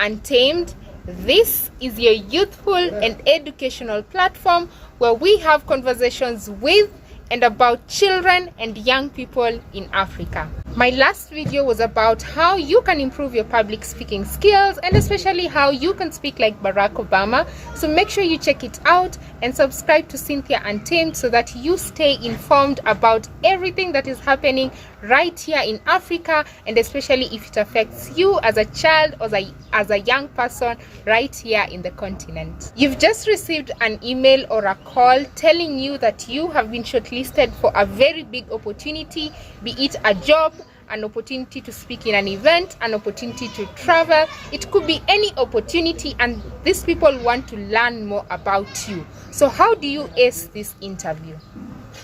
Untamed. This is your youthful and educational platform where we have conversations with and about children and young people in Africa. My last video was about how you can improve your public speaking skills and especially how you can speak like Barack Obama. So make sure you check it out and subscribe to Cynthia Untamed so that you stay informed about everything that is happening right here in Africa, and especially if it affects you as a child or as a young person right here in the continent. You've just received an email or a call telling you that you have been shortlisted for a very big opportunity, be it a job, an opportunity to speak in an event, an opportunity to travel. It could be any opportunity, and these people want to learn more about you. So how do you ace this interview?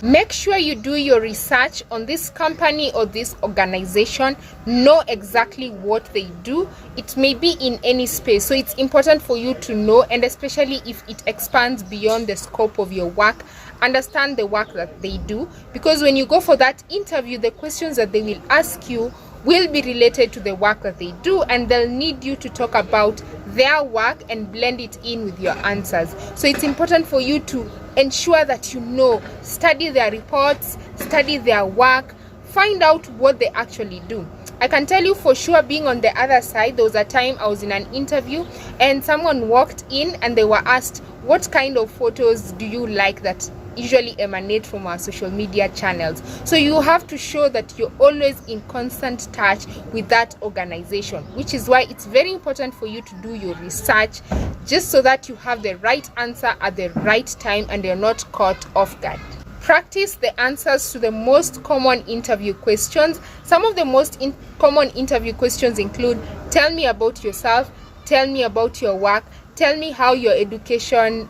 Make sure you do your research on this company or this organization. Know exactly what they do. It may be in any space, so it's important for you to know, and especially if it expands beyond the scope of your work, understand the work that they do, because when you go for that interview, the questions that they will ask you will be related to the work that they do, and they'll need you to talk about their work and blend it in with your answers. So it's important for you to ensure that you know, study their reports, study their work, find out what they actually do. I can tell you for sure, being on the other side, there was a time I was in an interview and someone walked in and they were asked, what kind of photos do you like that usually emanate from our social media channels? So you have to show that you're always in constant touch with that organization, which is why it's very important for you to do your research, just so that you have the right answer at the right time and you're not caught off guard. Practice the answers to the most common interview questions. Some of the most common interview questions include: tell me about yourself, tell me about your work, tell me how your education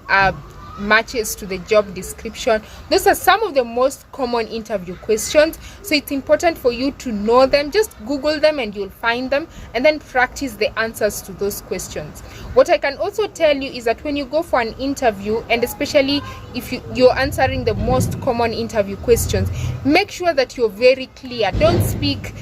matches to the job description. Those are some of the most common interview questions, so it's important for you to know them. Just Google them and you'll find them, and then practice the answers to those questions. What I can also tell you is that when you go for an interview, and especially if you're answering the most common interview questions, make sure that you're very clear. Don't speak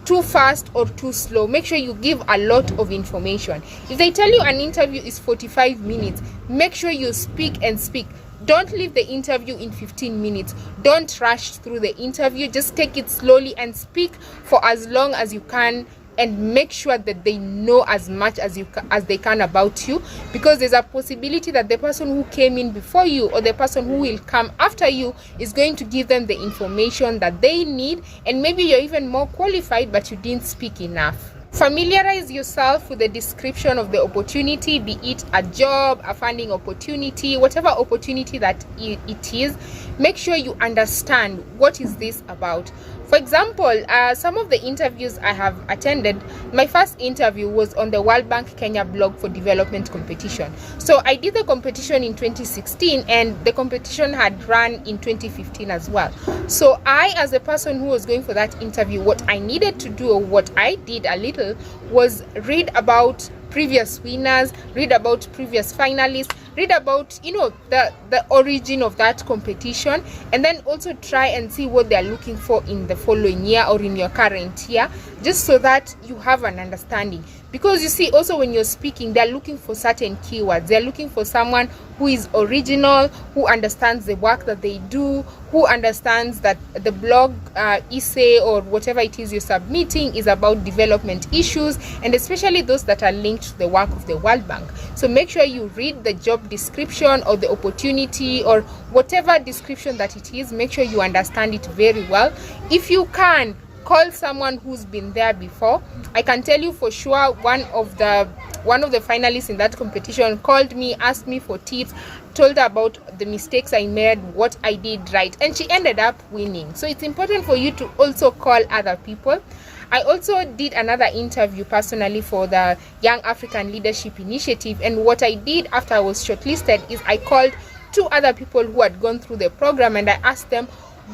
too fast or too slow. Make sure you give a lot of information. If they tell you an interview is 45 minutes, make sure you speak and speak. Don't leave the interview in 15 minutes. Don't rush through the interview. Just take it slowly and speak for as long as you can, and make sure that they know as much as they can about you, because there's a possibility that the person who came in before you or the person who will come after you is going to give them the information that they need, and maybe you're even more qualified but you didn't speak enough. Familiarize yourself with the description of the opportunity, be it a job, a funding opportunity, whatever opportunity that it is. Make sure you understand what is this about. For example, some of the interviews I have attended, my first interview was on the World Bank Kenya Blog for Development competition. So I did the competition in 2016 and the competition had run in 2015 as well. So I, as a person who was going for that interview, what I needed to do, or what I did a little, was read about previous winners, read about previous finalists, read about, the origin of that competition, and then also try and see what they're looking for in the following year or in your current year, just so that you have an understanding. Because you see, also when you're speaking, they're looking for certain keywords. They're looking for someone who is original, who understands the work that they do, who understands that the blog essay or whatever it is you're submitting is about development issues, and especially those that are linked to the work of the World Bank. So make sure you read the job description or the opportunity or whatever description that it is. Make sure you understand it very well. If you can, call someone who's been there before. I can tell you for sure, one of the finalists in that competition called me, asked me for tips, told her about the mistakes I made, what I did right, and she ended up winning. So it's important for you to also call other people. I also did another interview personally for the Young African Leadership Initiative, and what I did after I was shortlisted is I called 2 other people who had gone through the program and I asked them,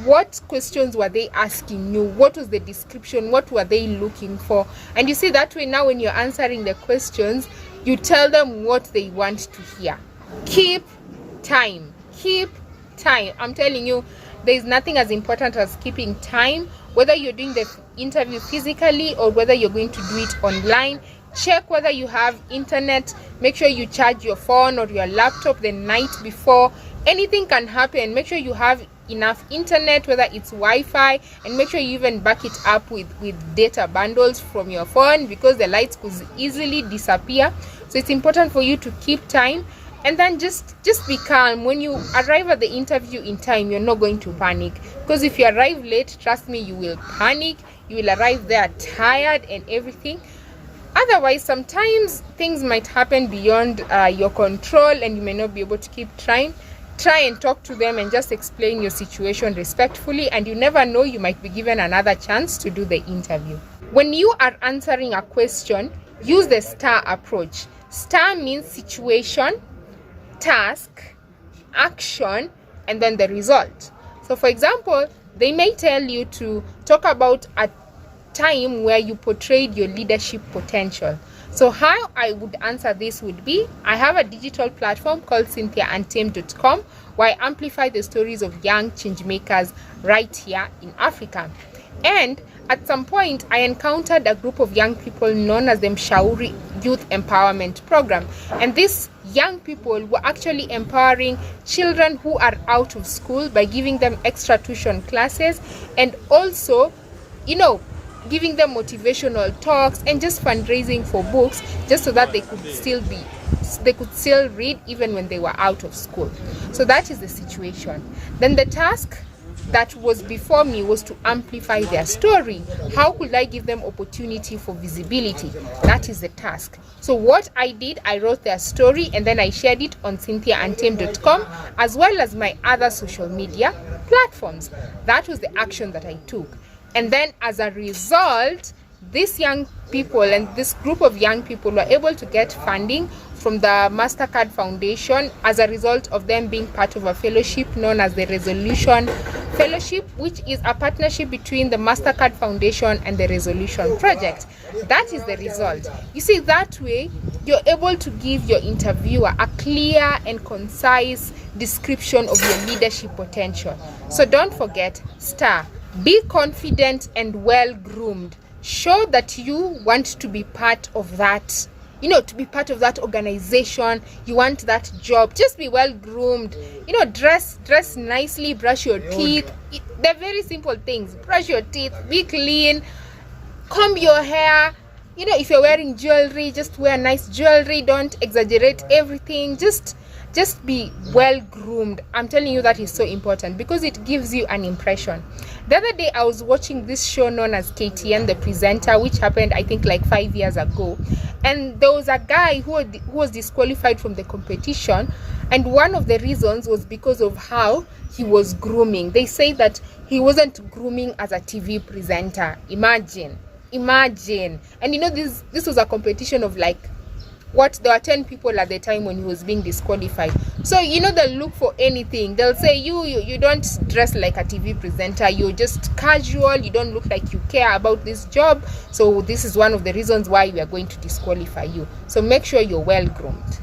what questions were they asking you? What was the description? What were they looking for? And you see, that way now when you're answering the questions, you tell them what they want to hear. Keep time. Keep time. I'm telling you, there is nothing as important as keeping time, whether you're doing the interview physically or whether you're going to do it online. check whether you have internet. Make sure you charge your phone or your laptop the night before. Anything can happen. Make sure you have enough internet, whether it's Wi-Fi, and make sure you even back it up with data bundles from your phone, because the lights could easily disappear. So it's important for you to keep time, and then just be calm. When you arrive at the interview in time, you're not going to panic, because if you arrive late, trust me, you will panic. You will arrive there tired and everything. Otherwise, sometimes things might happen beyond your control, and you may not be able to keep trying. Try and talk to them and just explain your situation respectfully, and you never know, you might be given another chance to do the interview. When you are answering a question, use the STAR approach. STAR means situation, task, action, and then the result. So for example, they may tell you to talk about a time where you portrayed your leadership potential. So how I would answer this would be, I have a digital platform called CynthiaUNTAMED.com, where I amplify the stories of young change makers right here in Africa. And at some point, I encountered a group of young people known as the Mshauri Youth Empowerment Program. And these young people were actually empowering children who are out of school by giving them extra tuition classes, and also, giving them motivational talks and just fundraising for books, just so that they could still read even when they were out of school. So that is the situation. Then the task that was before me was to amplify their story. How could I give them opportunity for visibility? That is the task. So what I did, I wrote their story and then I shared it on CynthiaUNTAMED.com, as well as my other social media platforms. That was the action that I took. And then as a result, these young people and this group of young people were able to get funding from the MasterCard Foundation as a result of them being part of a fellowship known as the Resolution Fellowship, which is a partnership between the MasterCard Foundation and the Resolution Project. That is the result. You see, that way you're able to give your interviewer a clear and concise description of your leadership potential. So don't forget, STAR. Be confident and well-groomed. Show that you want to be part of that, to be part of that organization. You want that job. Just be well-groomed. Dress nicely, brush your teeth. They're very simple things. Brush your teeth, be clean, comb your hair. If you're wearing jewelry, just wear nice jewelry. Don't exaggerate everything. Just be well groomed. I'm telling you, that is so important because it gives you an impression. The other day I was watching this show known as KTN, the presenter, which happened I think like 5 years ago, and there was a guy who was disqualified from the competition, and one of the reasons was because of how he was grooming. They say that he wasn't grooming as a TV presenter. Imagine. And this was a competition of there were 10 people at the time when he was being disqualified. So they'll look for anything. They'll say you don't dress like a TV presenter, you're just casual, you don't look like you care about this job, so this is one of the reasons why we are going to disqualify you. So make sure you're well groomed.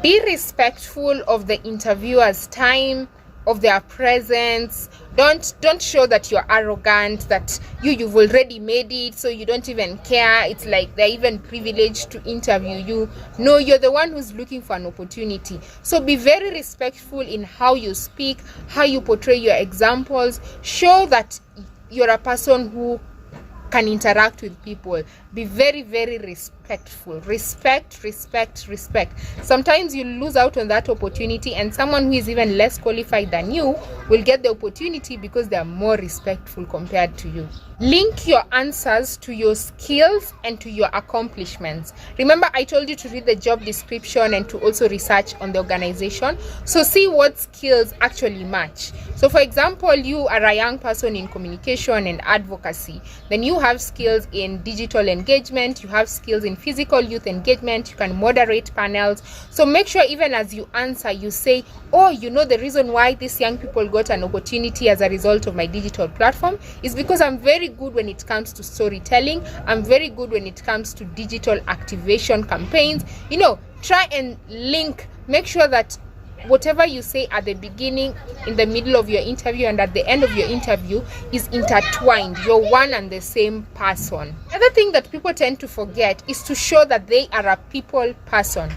Be respectful of the interviewer's time, of their presence. Don't show that you're arrogant, that you've already made it, so you don't even care. It's like they're even privileged to interview you. No, you're the one who's looking for an opportunity. So be very respectful in how you speak, how you portray your examples. Show that you're a person who can interact with people. Be very, very respectful. Respect. Sometimes you lose out on that opportunity, and someone who is even less qualified than you will get the opportunity because they are more respectful compared to you. Link your answers to your skills and to your accomplishments. Remember, I told you to read the job description and to also research on the organization. So see what skills actually match. So for example, you are a young person in communication and advocacy. Then you have skills in digital engagement, you have skills in physical youth engagement, you can moderate panels. So make sure even as you answer, you say, the reason why these young people got an opportunity as a result of my digital platform is because I'm very good when it comes to storytelling. I'm very good when it comes to digital activation campaigns. Try and link, make sure that whatever you say at the beginning, in the middle of your interview, and at the end of your interview is intertwined. You're one and the same person. Another thing that people tend to forget is to show that they are a people person.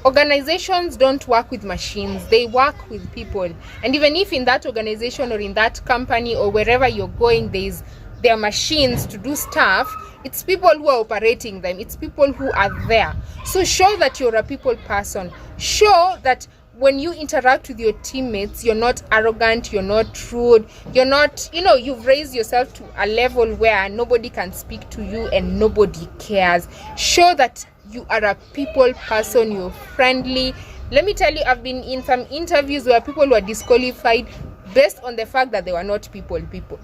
Organizations don't work with machines, they work with people. And even if in that organization or in that company or wherever you're going, there are machines to do stuff, it's people who are operating them, it's people who are there. So show that you're a people person. Show that when you interact with your teammates, you're not arrogant, you're not rude, you're not, you've raised yourself to a level where nobody can speak to you and nobody cares. Show that you are a people person, you're friendly. Let me tell you, I've been in some interviews where people were disqualified based on the fact that they were not people.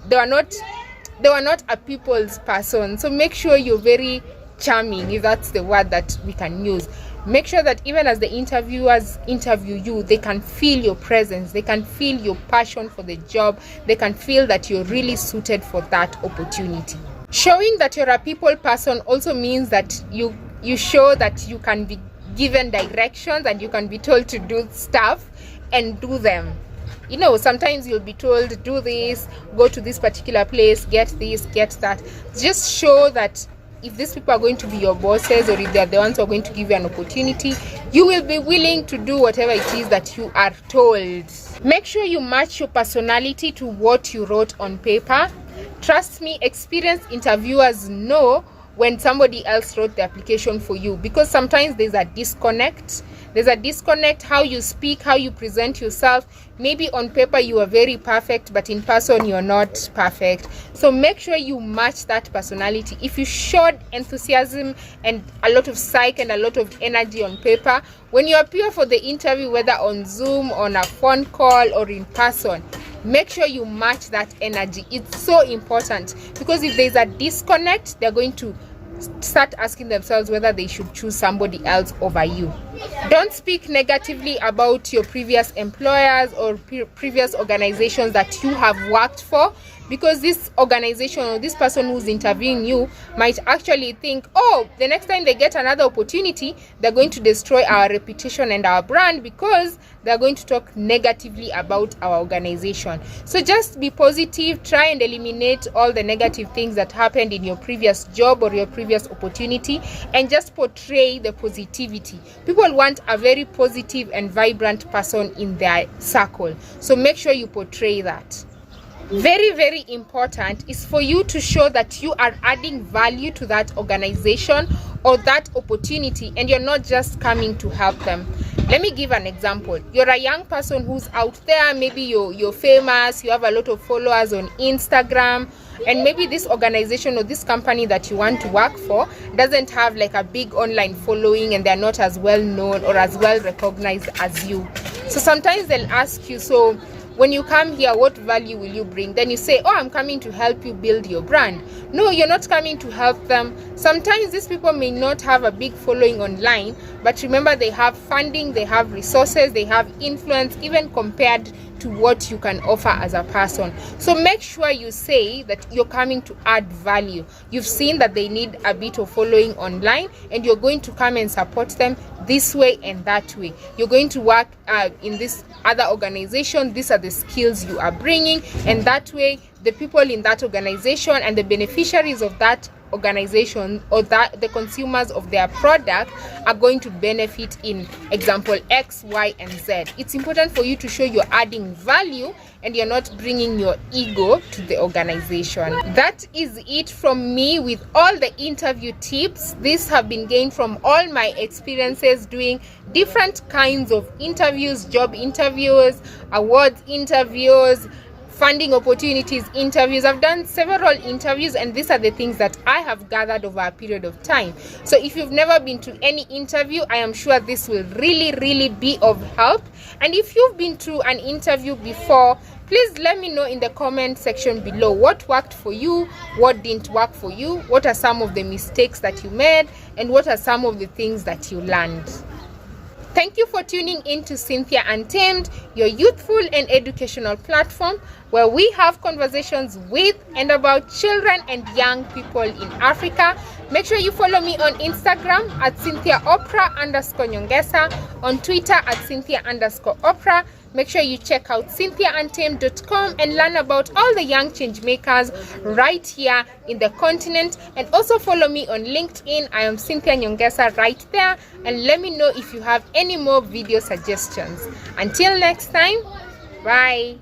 They were not a people's person. So make sure you're very charming, if that's the word that we can use. Make sure that even as the interviewers interview you, they can feel your presence, they can feel your passion for the job, they can feel that you're really suited for that opportunity. Showing that you're a people person also means that you show that you can be given directions and you can be told to do stuff and do them. Sometimes you'll be told, do this, go to this particular place, get this, get that. Just show that if these people are going to be your bosses, or if they're the ones who are going to give you an opportunity, you will be willing to do whatever it is that you are told. Make sure you match your personality to what you wrote on paper. Trust me, experienced interviewers know when somebody else wrote the application for you, because sometimes there's a disconnect. How you speak, how you present yourself. Maybe on paper you are very perfect, but in person you're not perfect. So make sure you match that personality. If you showed enthusiasm and a lot of psych and a lot of energy on paper, when you appear for the interview, whether on Zoom, on a phone call, or in person, make sure you match that energy. It's so important, because if there's a disconnect, they're going to start asking themselves whether they should choose somebody else over you. Don't speak negatively about your previous employers or previous organizations that you have worked for, because this organization or this person who's interviewing you might actually think, oh, the next time they get another opportunity, they're going to destroy our reputation and our brand because they're going to talk negatively about our organization. So just be positive, try and eliminate all the negative things that happened in your previous job or your previous opportunity, and just portray the positivity. People want a very positive and vibrant person in their circle. So make sure you portray that. Very, very important is for you to show that you are adding value to that organization or that opportunity, and you're not just coming to help them. Let me give an example. You're a young person who's out there, maybe you're famous, you have a lot of followers on Instagram, and maybe this organization or this company that you want to work for doesn't have like a big online following, and they're not as well known or as well recognized as you. So sometimes they'll ask you, so when you come here, what value will you bring? Then you say, oh, I'm coming to help you build your brand. No, you're not coming to help them. Sometimes these people may not have a big following online, but remember, they have funding, they have resources, they have influence, even compared to what you can offer as a person. So make sure you say that you're coming to add value. You've seen that they need a bit of following online, and you're going to come and support them this way and that way. You're going to work in this other organization. These are the skills you are bringing, and that way the people in that organization and the beneficiaries of that organization or that the consumers of their product are going to benefit in example X, Y, and Z. It's important for you to show you're adding value and you're not bringing your ego to the organization. That is it from me with all the interview tips. These have been gained from all my experiences doing different kinds of interviews, job interviews, awards interviews, funding opportunities interviews. I've done several interviews, and these are the things that I have gathered over a period of time. So if you've never been to any interview, I am sure this will really be of help. And if you've been to an interview before, please let me know in the comment section below what worked for you, what didn't work for you, what are some of the mistakes that you made, and what are some of the things that you learned. Thank you for tuning in to Cynthia Untamed, your youthful and educational platform where we have conversations with and about children and young people in Africa. Make sure you follow me on Instagram at CynthiaOprah_Nyongesa, on Twitter at Cynthia_Oprah. Make sure you check out CynthiaUNTAMED.com and learn about all the young change makers right here in the continent. And also follow me on LinkedIn. I am Cynthia Nyongesa right there. And let me know if you have any more video suggestions. Until next time, bye.